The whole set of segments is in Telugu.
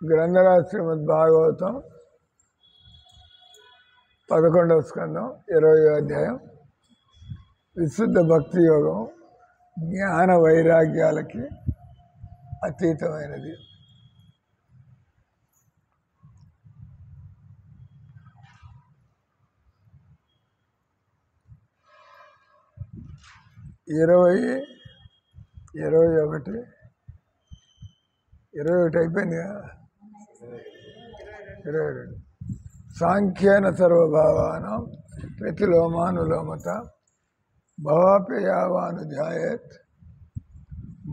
గ్రంథరాజ్ శ్రీమద్ భాగవతం 11వ స్కందం 20వ అధ్యాయం విశుద్ధ భక్తి యోగం జ్ఞాన వైరాగ్యాలకి అతీతమైనది. ఇరవై 21 అయిపోయింది కదా. 22 సాంఖ్యేన సర్వభావానాం ప్రతిలోమానులోమత భవాప్యయావానుధ్యాయేత్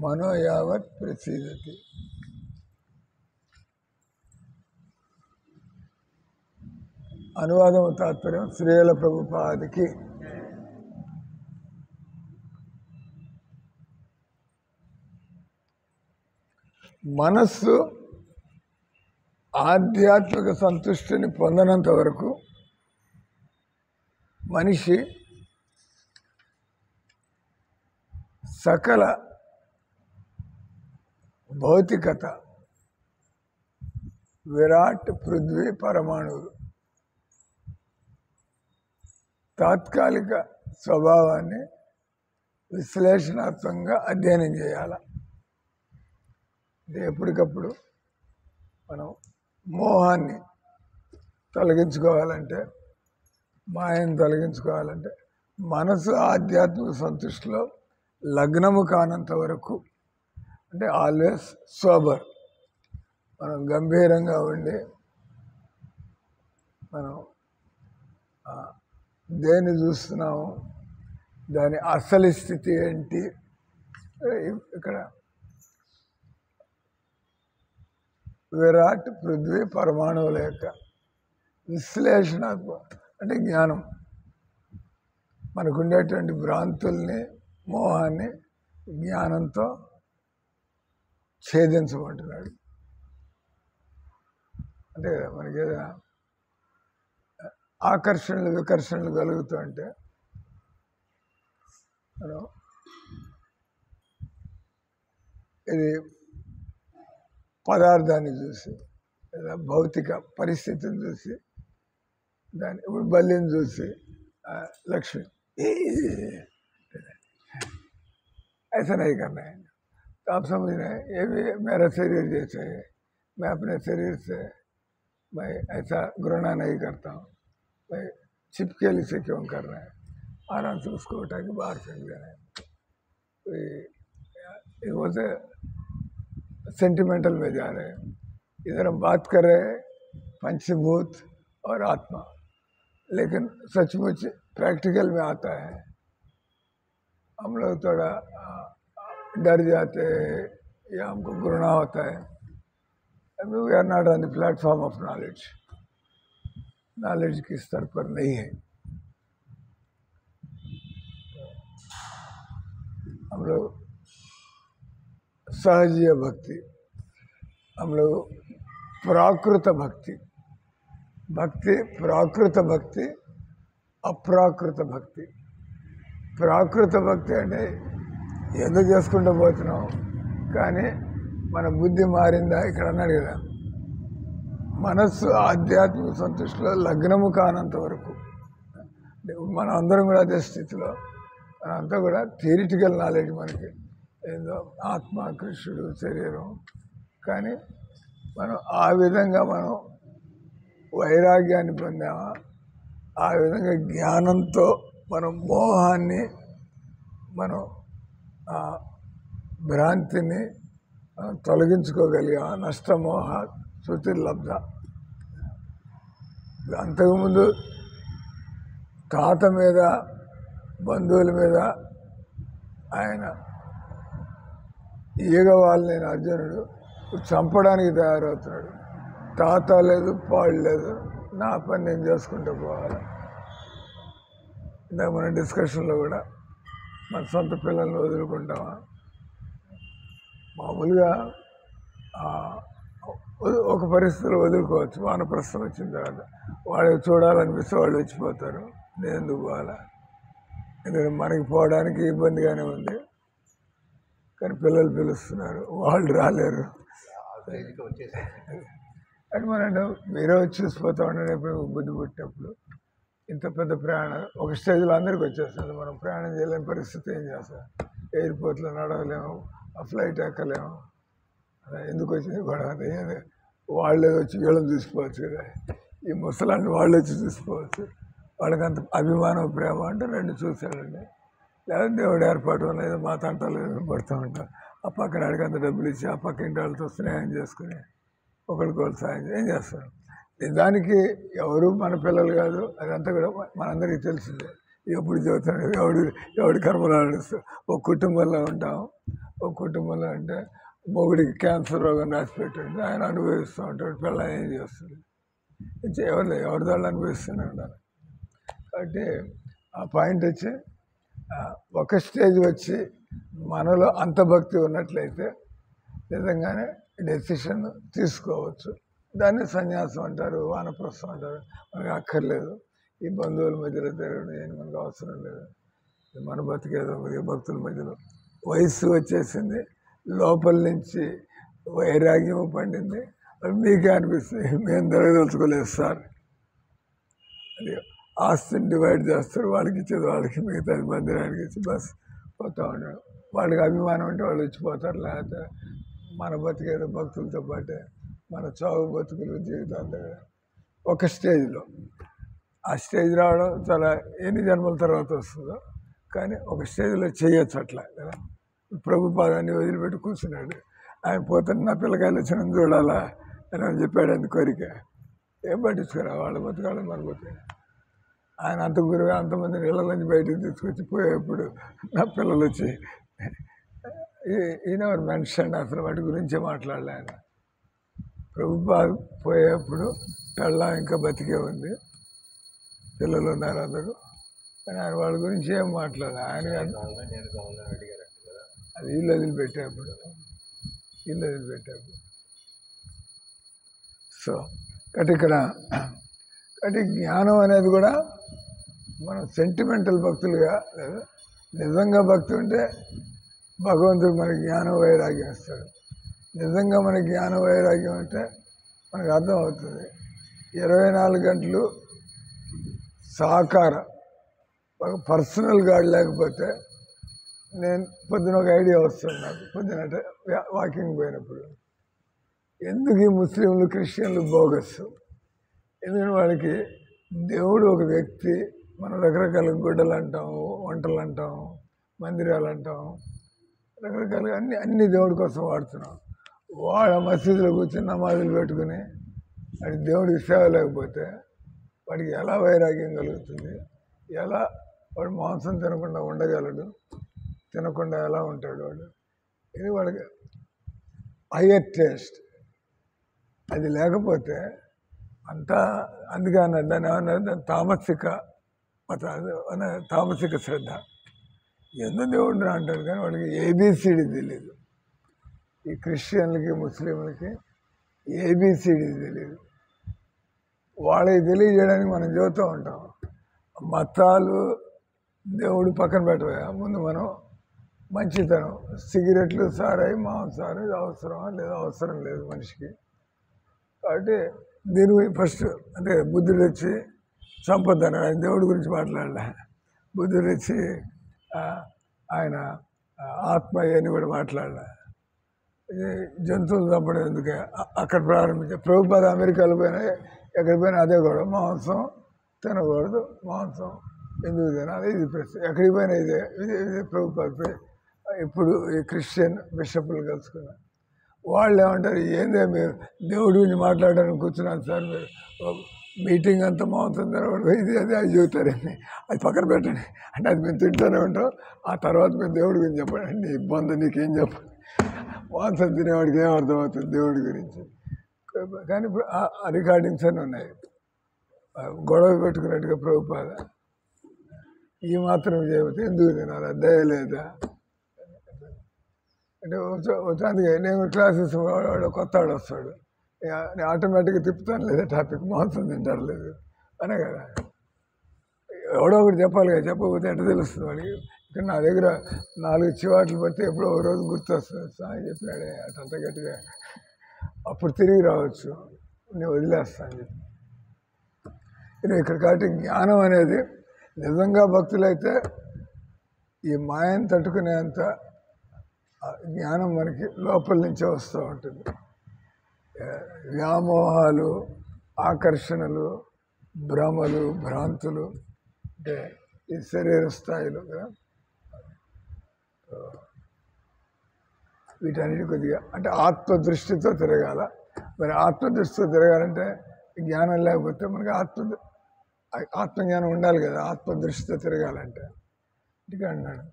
మనో యావత్ ప్రసీదతి. అనువాదము తాత్పర్యం శ్రీల ప్రభుపాదికి. మనస్సు ఆధ్యాత్మిక సంతుష్టిని పొందనంత వరకు మనిషి సకల భౌతికత, విరాట్, పృథ్వీ, పరమాణువులు తాత్కాలిక స్వభావాన్ని విశ్లేషణాత్మకంగా అధ్యయనం చేయాలి. అంటే ఎప్పటికప్పుడు మనం మోహాన్ని తొలగించుకోవాలంటే, మాయను తొలగించుకోవాలంటే మనసు ఆధ్యాత్మిక సంతుష్టిలో లగ్నము కానంత వరకు, అంటే ఆల్వేస్ సోబర్, మనం గంభీరంగా ఉండి మనం దేన్ని చూస్తున్నాము, దాని అసలు స్థితి ఏంటి, ఇక్కడ విరాట్, పృథ్వీ, పరమాణువుల యొక్క విశ్లేషణాత్మక అంటే జ్ఞానం, మనకు ఉండేటువంటి భ్రాంతుల్ని, మోహాన్ని జ్ఞానంతో ఛేదించమంటున్నాడు. అంటే మనకి ఏదైనా ఆకర్షణలు వికర్షణలు కలుగుతుంటే మనం ఇది పదార్థాన్ని చూసి లేదా భౌతిక పరిస్థితిని చూసి, దాన్ని ఇప్పుడు బల్లిని చూసి लक्ष्मी ऐसा नहीं करना है. तो आप समझ रहे हैं, ये भी मेरा शरीर जैसे है, मैं अपने शरीर से मैं ऐसा घृणा नहीं करता हूँ, मैं छिपकेली से क्यों कर रहे हैं, आराम से उसको उठा के बाहर फेंक देना है. तो वो से सेंटिमेंटल में जा रहे हैं. इधर हम बात कर रहे हैं पंचभूत और आत्मा, लेकिन सचमुच प्रैक्टिकल में आता है. हम लोग थोड़ा डर जाते हैं या हमको घृणा होता है. We are not on the platform of knowledge, knowledge के स्तर पर नहीं है. हम लोग सहजीय भक्ति, हम लोग प्राकृत भक्ति, భక్తి ప్రాకృత భక్తి, అప్రాకృత భక్తి. ప్రాకృత భక్తి అంటే ఏదో చేసుకుంటూ పోతున్నాం, కానీ మన బుద్ధి మారిందా ఇక్కడ అన్నాడు కదా. మనస్సు ఆధ్యాత్మిక సంతుష్టిలో లగ్నము కానంత వరకు మనం అందరం కూడా అదే స్థితిలో, మనంతా కూడా థియరిటికల్ నాలెడ్జ్ మనకి ఏదో ఆత్మ, కృష్ణుడు, శరీరం, కానీ మనం ఆ విధంగా మనం వైరాగ్యాన్ని పొందామా, ఆ విధంగా జ్ఞానంతో మనం మోహాన్ని, మనం భ్రాంతిని తొలగించుకోగలిగామా, నష్టమోహ శృతిర్లబ్ధ. అంతకుముందు తాత మీద, బంధువుల మీద ఆయన ఈగ వాళ్ళని అర్జునుడు చంపడానికి తయారవుతున్నాడు. తాత లేదు, పాడు లేదు, నా పని నేను చేసుకుంటూ పోవాలి. ఇందాక మన డిస్కషన్లో కూడా మన సొంత పిల్లల్ని వదులుకుంటామా, మామూలుగా ఒక పరిస్థితిలో వదులుకోవచ్చు. వానప్రస్థం వచ్చిన తర్వాత వాళ్ళకి చూడాలనిపిస్తే వాళ్ళు వచ్చిపోతారు, నేను ఎందుకు పోవాలా. ఎందుకంటే మనకి పోవడానికి ఇబ్బందిగానే ఉంది, కానీ పిల్లలు పిలుస్తున్నారు, వాళ్ళు రాలేరు. అని మనం వేరే వచ్చి చూసిపోతా ఉండే బుద్ధి పుట్టినప్పుడు ఇంత పెద్ద ప్రయాణం ఒక స్టేజ్లో అందరికి వచ్చేస్తుంది. మనం ప్రయాణం చేయలేని పరిస్థితి ఏం చేస్తాం? ఎయిర్పోర్ట్లో నడవలేము, ఆ ఫ్లైట్ ఎక్కలేము. ఎందుకు వచ్చింది గొడవ? వాళ్ళే వచ్చి వీళ్ళని చూసుకోవచ్చు కదా, ఈ ముసలాన్ని వాళ్ళు వచ్చి చూసుకోవచ్చు. వాళ్ళకి అంత అభిమానం ప్రేమ అంటే రెండు చూశాడండి. లేదా దేవుడు ఏర్పాటు లేదా మా తంటాలు పడుతూ ఉంటాం. ఆ పక్కన అడిగి అంత డబ్బులు ఇచ్చి ఆ పక్క ఇంటి వాళ్ళతో స్నేహం చేసుకుని ఒకరికొకరు సాయం ఏం చేస్తారు. నిజానికి ఎవరు మన పిల్లలు కాదు, అదంతా కూడా మనందరికీ తెలిసిందే. ఎప్పుడు చదువుతాడు ఎవడి కర్మలు ఆడిస్తూ ఒక కుటుంబంలో ఉంటాం. ఒక కుటుంబంలో అంటే మొగుడికి క్యాన్సర్ రోగం రాసిపెట్టాడు, ఆయన అనుభవిస్తూ ఉంటాడు, పిల్ల ఏం చేస్తుంది, ఎవరి దాళ్ళు అనుభవిస్తూనే ఉండాలి. కాబట్టి ఆ పాయింట్ వచ్చి ఒక స్టేజ్ వచ్చి మనలో అంత భక్తి ఉన్నట్లయితే నిజంగానే డెసిషన్ తీసుకోవచ్చు. దాన్ని సన్యాసం అంటారు, వానప్రస్థం అంటారు. మనకు అక్కర్లేదు ఈ బంధువుల మధ్యలో తిరగడం, ఏం మనకు అవసరం లేదు. మన బతికేదో భక్తుల మధ్యలో. వయస్సు వచ్చేసింది, లోపల నుంచి వైరాగ్యం పండింది. మీకే అనిపిస్తుంది మేము తిరగదలుచుకోలేదు సార్. అది ఆస్తిని డివైడ్ చేస్తారు, వాళ్ళకి ఇచ్చేది వాళ్ళకి, మిగతా మందిరానికి ఇచ్చి బస్ పోతూ ఉంటాడు. వాళ్ళకి అభిమానం అంటే వాళ్ళు వచ్చిపోతారు. లేకపోతే మన బతికేదో భక్తులతో పాటే మన చావు బతుకులు జీవితాంతా ఒక స్టేజ్లో. ఆ స్టేజ్ రావడం చాలా ఎన్ని జన్మల తర్వాత వస్తుందో, కానీ ఒక స్టేజ్లో చేయొచ్చు అట్లా కదా. ప్రభుపాదాన్ని వదిలిపెట్టి కూర్చున్నాడు. ఆయన పోతాను నా పిల్లకాయలు వచ్చిన చూడాలా అని చెప్పాడు. అంత కోరిక ఏం పట్టించుకోరా, వాళ్ళ బతకాలి మన బతుకు. ఆయన అంత గురువు అంతమంది ఇళ్ళ నుంచి బయటకు తీసుకొచ్చి పోయేప్పుడు నా పిల్లలు వచ్చి ఈయన మెన్షన్ అసలు వాటి గురించే మాట్లాడలే ఆయన. ప్రభుపాద పోయేప్పుడు పెళ్ళాం ఇంకా బతికే ఉంది, పిల్లలు ఉన్నారు అందరూ, కానీ ఆయన వాళ్ళ గురించి ఏం మాట్లాడాలి. ఆయన అది ఇల్లు వదిలిపెట్టేప్పుడు సో కాబట్టి కాబట్టి జ్ఞానం అనేది కూడా మనం సెంటిమెంటల్ భక్తులుగా లేదా నిజంగా భక్తి ఉంటే భగవంతుడు మనకి జ్ఞానం వైరాగ్యం ఇస్తాడు. నిజంగా మనకి జ్ఞానం వైరాగ్యం అంటే మనకు అర్థమవుతుంది. 24 గంటలు సాకార ఒక పర్సనల్ గాడ్ లేకపోతే నేను పొద్దున ఒక ఐడియా వస్తుంది నాకు. పొద్దున అంటే వాకింగ్ పోయినప్పుడు ఎందుకు ఈ ముస్లింలు క్రిస్టియన్లు బోగస్? ఎందుకంటే వాళ్ళకి దేవుడు ఒక వ్యక్తి, మనం రకరకాల గుడ్డలు అంటాం, వంటలు అంటాం, మందిరాలు అంటాం, రకరకాలుగా అన్ని దేవుడి కోసం వాడుతున్నాం. వాళ్ళ మసీదులో కూర్చొని నమాజులు పెట్టుకుని అది దేవుడికి సేవ లేకపోతే వాడికి ఎలా వైరాగ్యం కలుగుతుంది? ఎలా వాడు మాంసం తినకుండా ఉండగలడు? తినకుండా ఎలా ఉంటాడు వాడు? ఇది వాడికి హయ్యర్ టేస్ట్. అది లేకపోతే అంతా అందుకే అన్నారు దాన్ని ఏమన్నారు, దాన్ని తామసిక శ్రద్ధ. ఎందుకు దేవుడిని అంటారు కానీ వాడికి ఏబిసిడి తెలియదు. ఈ క్రిస్టియన్లకి ముస్లింలకి ఏబిసిడి తెలియదు. వాళ్ళకి తెలియజేయడానికి మనం చెబుతూ ఉంటాం. మతాలు దేవుడు పక్కన పెట్టబోయా, ముందు మనం మంచితనం, సిగరెట్లు, సారాయి, మాంసాలు ఇది అవసరమా లేదా? అవసరం లేదు మనిషికి. కాబట్టి దీని ఫస్ట్ అంటే బుద్ధుడు వచ్చి చంపొద్దన్నాడు. ఆయన దేవుడి గురించి మాట్లాడలే. బుద్ధుడు వచ్చి ఆయన ఆత్మ అని కూడా మాట్లాడలే. జంతువులు చంపడం ఎందుకే అక్కడ ప్రారంభించారు. ప్రభుపాద అమెరికాలో పోయినా ఎక్కడ పోయినా అదే కూడా మాంసం తినకూడదు, మాంసం ఎందుకు తినాలి, ఇది ప్రశ్న. ఎక్కడికి పోయినా ఇదే ప్రభుపాద. ఇప్పుడు ఈ క్రిస్టియన్ బిషప్లు కలుసుకున్నారు. వాళ్ళు ఏమంటారు, ఏందే మీరు దేవుడి గురించి మాట్లాడడానికి కూర్చున్నాను సార్, మీరు మీటింగ్ అంతా మాంసం తినకూడదు, ఇది అది అది చెబుతారండి. అది పక్కన పెట్టండి అంటే అది మేము తింటూనే ఉంటాం. ఆ తర్వాత మేము దేవుడి గురించి చెప్పండి. నీ ఇబ్బంది నీకేం చెప్పండి. మాంసం తినేవాడికి ఏం అర్థమవుతుంది దేవుడి గురించి? కానీ ఇప్పుడు ఆ రికార్డింగ్స్ అన్నీ ఉన్నాయి. గొడవ పెట్టుకున్నట్టుగా ప్రభుపాద ఈ మాత్రం చేయకపోతే ఎందుకు తినాలి? దయ లేదా అంటే వచ్చాందుకే నేను క్లాసెస్ వాడు కొత్త వాడు వస్తాడు, నేను ఆటోమేటిక్గా తిప్పుతాను లేదా టాపిక్, మాంసం తింటారు లేదు అనే కదా. ఎవడో ఒకటి చెప్పాలి కదా, చెప్పకపోతే ఎట్లా తెలుస్తుంది వాడికి? ఇక్కడ నా దగ్గర 4 చివాట్లు పడితే ఎప్పుడో ఒక రోజు గుర్తొస్తుంది. సాయి చెప్పినాడే అటంత గట్టిగా అప్పుడు తిరిగి రావచ్చు, నేను వదిలేస్తాను చెప్పి. ఇక్కడ కాబట్టి జ్ఞానం అనేది నిజంగా భక్తులైతే ఈ మాయను తట్టుకునేంత జ్ఞానం మనకి లోపల నుంచే వస్తూ ఉంటుంది. వ్యామోహాలు, ఆకర్షణలు, భ్రమలు, భ్రాంతులు అంటే ఈ శరీర స్థాయిలో కదా, వీటన్నిటి కొద్దిగా అంటే ఆత్మదృష్టితో తిరగాల. మరి ఆత్మదృష్టితో తిరగాలంటే జ్ఞానం లేకపోతే మనకి ఆత్మజ్ఞానం ఉండాలి కదా, ఆత్మదృష్టితో తిరగాలంటే. అందుకే అన్నాడు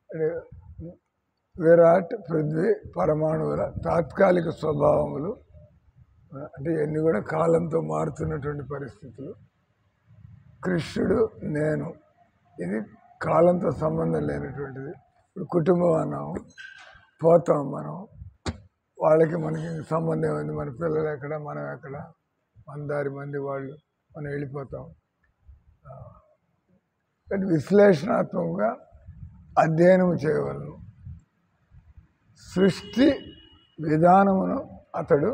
అంటే విరాట్, పృథ్వీ, పరమాణువుల తాత్కాలిక స్వభావములు అంటే ఇవన్నీ కూడా కాలంతో మారుతున్నటువంటి పరిస్థితులు. కృష్ణుడు, నేను, ఇది కాలంతో సంబంధం లేనటువంటిది. ఇప్పుడు కుటుంబం అన్నాము, పోతాం మనం, వాళ్ళకి మనకి సంబంధం ఏమైంది, మన పిల్లలు ఎక్కడ, మనం ఎక్కడ, మన దారి మంది వాళ్ళు, మనం వెళ్ళిపోతాం. కానీ విశ్లేషణాత్మకంగా అధ్యయనం చేయవలను. సృష్టి విధానమును అతడు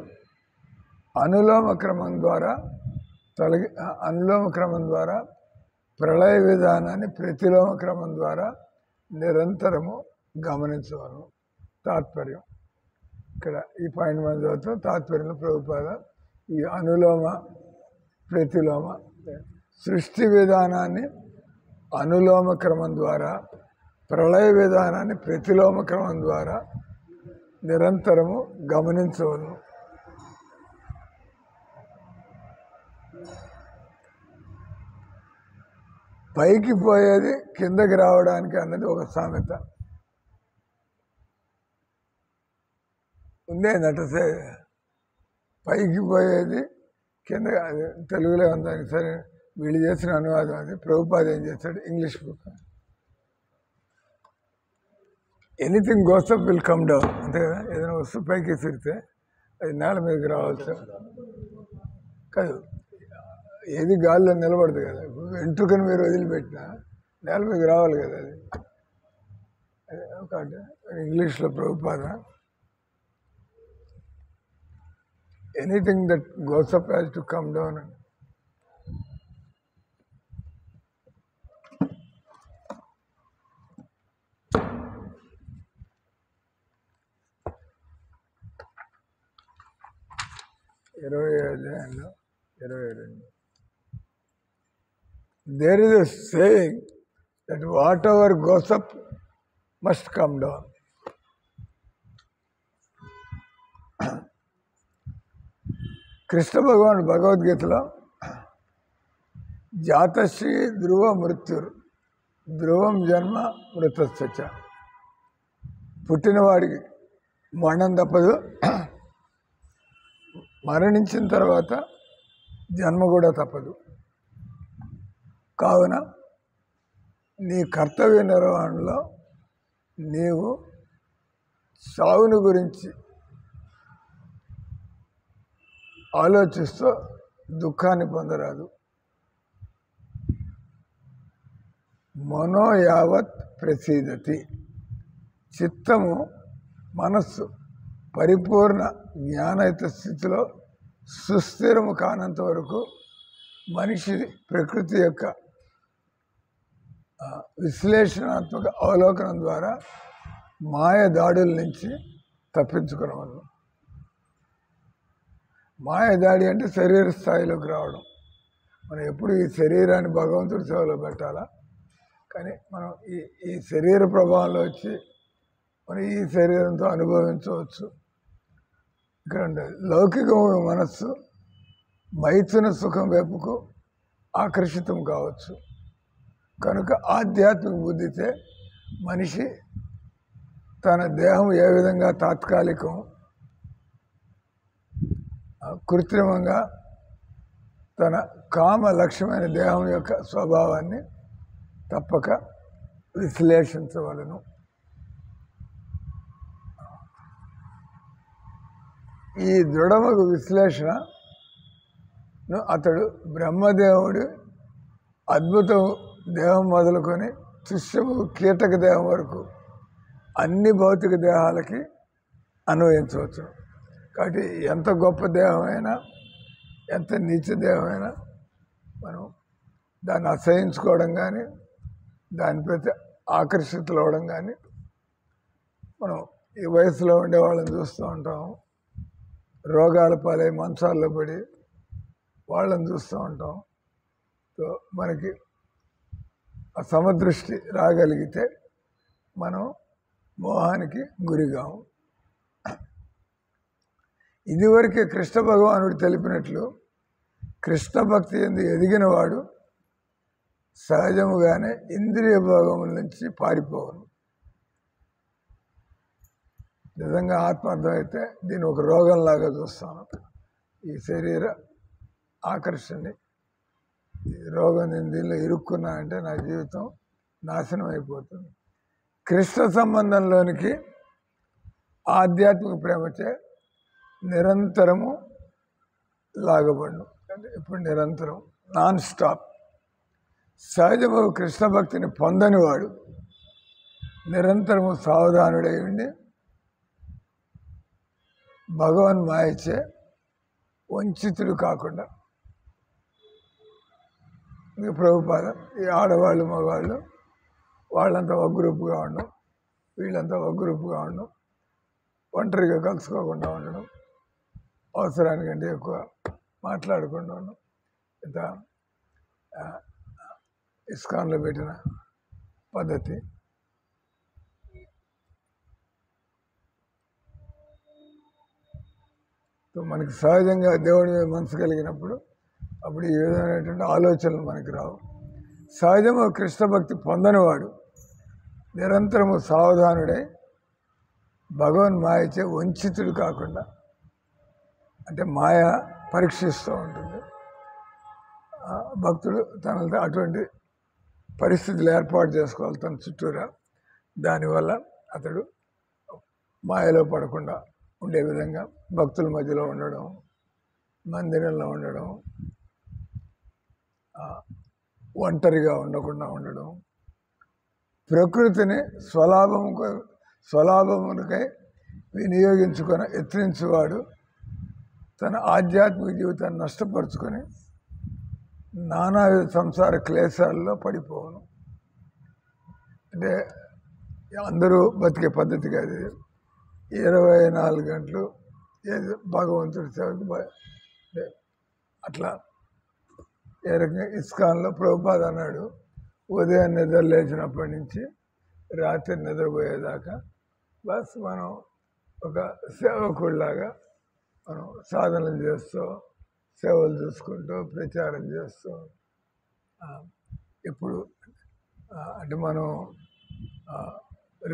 అనులోమ క్రమం ద్వారా ప్రళయ విధానాన్ని ప్రతిలోమ క్రమం ద్వారా నిరంతరము గమనించవలను. తాత్పర్యం ఇక్కడ ఈ పాయింట్ మన చదువుతాం. తాత్పర్యంలో ప్రభుపాద ఈ అనులోమ ప్రతిలోమ సృష్టి విధానాన్ని అనులోమ క్రమం ద్వారా, ప్రళయ విధానాన్ని ప్రతిలోమ క్రమం ద్వారా నిరంతరము గమనించవలను. పైకి పోయేది కిందకి రావడానికి అన్నది ఒక సామెత ఉంది. ఏంటంటే పైకి పోయేది కింద, తెలుగులో ఉందానికి సరే వీళ్ళు చేసిన అనువాదం అది. ప్రభుపాద ఏం చేస్తాడు, English book, anything goes up will come down, అంతే కదా. ఏదైనా వస్తువు పైకి ఎసిరితే అది నేల మీదకి రావచ్చు కాదు, ఏది గాల్లో నిలబడదు కదా. వెంట్రుకను మీరు వదిలిపెట్టినా నేల మీదకి రావాలి కదా. అది ఒకటి ఇంగ్లీష్లో Prabhupada, anything that goes up has to come down అని. అధ్యాయంలో 22 there is a saying that whatever goes up must come down. Krishna భగవానుడు భగవద్గీతలో జాతశ్రీ ధ్రువ మృత్యుర్ ధ్రువం జన్మ మృతశ్చ, పుట్టినవాడికి మరణం తప్పదు, మరణించిన తర్వాత జన్మ కూడా తప్పదు. కావున నీ కర్తవ్య నిర్వహణలో నీవు సావుని గురించి ఆలోచిస్తూ దుఃఖాన్ని పొందరాదు. మనో యావత్ ప్రసీదతి, చిత్తము మనస్సు పరిపూర్ణ జ్ఞానయుత స్థితిలో సుస్థిరము కానంత వరకు మనిషి ప్రకృతి యొక్క విశ్లేషణాత్మక అవలోకనం ద్వారా మాయ దాడుల నుంచి తప్పించుకునేవాళ్ళు. మాయ దాడి అంటే శరీర స్థాయిలోకి రావడం. మనం ఎప్పుడు ఈ శరీరాన్ని భగవంతుడి సేవలో పెట్టాలా, కానీ మనం ఈ శరీర ప్రభావంలో వచ్చి మనం ఈ శరీరంతో అనుభవించవచ్చు. ఇక్కడ లౌకిక మనస్సు మైథున సుఖం వైపుకు ఆకర్షితం కావచ్చు. కనుక ఆధ్యాత్మిక బుద్ధితే మనిషి తన దేహం ఏ విధంగా తాత్కాలికం, కృత్రిమంగా తన కామ లక్ష్యమైన దేహం యొక్క స్వభావాన్ని తప్పక విశ్లేషించవలను. ఈ దృఢమగు విశ్లేషణను అతడు బ్రహ్మదేవుడు అద్భుత దేహం మొదలుకొని శిష్యము కీటక దేహం వరకు అన్ని భౌతిక దేహాలకి అన్వయించవచ్చు. కాబట్టి ఎంత గొప్ప దేహమైనా ఎంత నీచ దేహమైనా మనం దాన్ని అసహించుకోవడం కానీ దాని ప్రతి ఆకర్షితులు అవడం కానీ మనం ఈ వయసులో ఉండే వాళ్ళని చూస్తూ ఉంటాం. రోగాల పాలై మంచాల్లో పడి వాళ్ళని చూస్తూ ఉంటాం. సో మనకి ఆ సమదృష్టి రాగలిగితే మనం మోహానికి గురిగాము. ఇదివరకే కృష్ణ భగవానుడు తెలిపినట్లు కృష్ణ భక్తి ఎందు ఎదిగినవాడు సహజముగానే ఇంద్రియ భోగముల నుంచి పారిపోవను. నిజంగా ఆత్మ అర్థమైతే దీన్ని ఒక రోగంలాగా చూస్తాను. ఈ శరీర ఆకర్షణని, ఈ రోగం నేను దీనిలో ఇరుక్కున్నా అంటే నా జీవితం నాశనం అయిపోతుంది. కృష్ణ సంబంధంలోనికి ఆధ్యాత్మిక ప్రేమచే నిరంతరము లాగబడును. అంటే ఇప్పుడు నిరంతరం నాన్ స్టాప్. సహజము కృష్ణ భక్తిని పొందనివాడు నిరంతరము సావధానుడై ఉండి భగవన్ మాయచే వంచితుడు కాకుండా, ఇంకా ప్రభుపాద ఈ ఆడవాళ్ళు మగవాళ్ళు వాళ్ళంతా ఒక గ్రూపుగా ఉండడం, వీళ్ళంతా ఒక గ్రూపుగా ఉండడం, ఒంటరిగా కలుసుకోకుండా ఉండడం, అవసరానికంటే ఎక్కువ మాట్లాడకుండా ఉండడం, ఇంత ఇస్కాన్లో పెట్టిన పద్ధతి. మనకి సహజంగా దేవుడి మీద మనసు కలిగినప్పుడు అప్పుడు ఈ విధమైనటువంటి ఆలోచనలు మనకి రావు. సహజము కృష్ణ భక్తి పొందనివాడు నిరంతరము సావధానుడై భగవన్ మాయచే వంచితుడు కాకుండా, అంటే మాయ పరీక్షిస్తూ ఉంటుంది. భక్తుడు తనతో అటువంటి పరిస్థితులు ఏర్పాటు చేసుకోవాలి తన చుట్టూరా. దానివల్ల అతడు మాయలో పడకుండా ఉండే విధంగా భక్తుల మధ్యలో ఉండడం, మందిరంలో ఉండడం, ఒంటరిగా ఉండకుండా ఉండడం, ప్రకృతిని స్వలాభమునకై వినియోగించుకొని యత్నించేవాడు తన ఆధ్యాత్మిక జీవితాన్ని నష్టపరుచుకొని నానా సంసార క్లేశాల్లో పడిపోవను. అంటే అందరూ బతికే పద్ధతి కాదు ఇది. 24 గంటలు ఏది భగవంతుడి సేవకి అట్లా. ఏ రకంగా ఇస్కాన్లో ప్రభుపాద అన్నాడు, ఉదయం నిద్ర లేచినప్పటి నుంచి రాత్రి నిద్రపోయేదాకా బస్ మనం ఒక సేవకుడిలాగా మనం సాధనలు చేస్తూ, సేవలు చూసుకుంటూ, ప్రచారం చేస్తూ, ఇప్పుడు అంటే మనం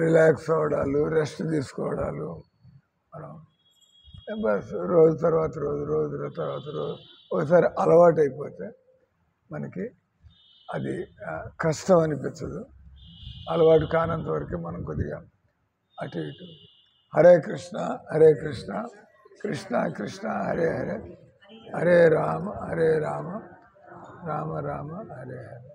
రిలాక్స్ అవ్వడాలు, రెస్ట్ తీసుకోవడాలు, మనం బస్ రోజు తర్వాత రోజు, రోజు తర్వాత రోజు ఒకసారి అలవాటు అయిపోతే మనకి అది కష్టం అనిపించదు. అలవాటు కానంత వరకు మనం కొద్దిగా అటు ఇటు. హరే కృష్ణ హరే కృష్ణ కృష్ణ కృష్ణ హరే హరే, హరే రామ రామ రామ హరే హరే.